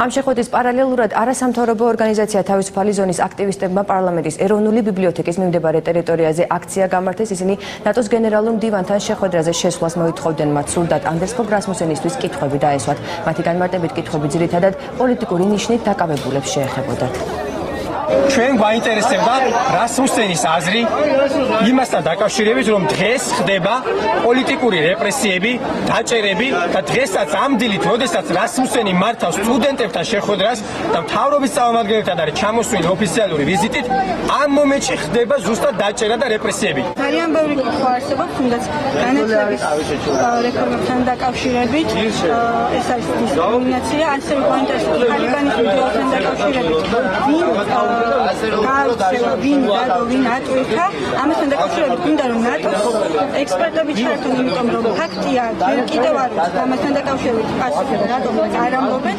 ამ შეხვედრის პარალელურად არასამთავრობო ორგანიზაცია თავისუფალი ზონის აქტივისტებმა პარლამენტის ეროვნული ბიბლიოთეკის მიმდებარე ტერიტორიაზე აქცია გამართეს. ისინი ნატოს გენერალურ მდივანთან შეხვედრაზე შესვლას მოითხოვდნენ. მათ სურდათ ანდერს ფოგ რასმუსენისთვის კითხვები დაესვათ. მათი განმარტებით კითხვები ძირითადად პოლიტიკური ნიშნით დაკავებულებს შეეხებოდათ. ჩვენ გვაინტერესებდა რასმუსენის აზრი იმასთან დაკავშირებით, რომ დღეს ხდება პოლიტიკური რეპრესიები, დაჭერები და დღესაც ამ დილით, როდესაც რასმუსენი მართავს სტუდენტებთან შეხვედრას და მთავრობის წარმომადგენლებთან არის ჩამოსვლილი ოფიციალური ვიზიტით, ამ მომენტში ხდება ზუსტად დაჭერა და რეპრესიები. ძალიან ბევრი კითხვა არსებობს, თუნდაც განათლების რეფორმებთან დაკავშირებით, ეს არის დისკრიმინაცია, ასევე გვაინტერესებს ტალიბანის მიდროებთან დაკავშირებით, ვინ ატვირთა, ამასთან დაკავშირებით გვინდა რომ ნატოს ექსპერტები ჩაერთონ, იმიტომ რომ ფაქტია, კიდევ არის ამასთან დაკავშირებით პასუხი რატომ არ ამბობენ.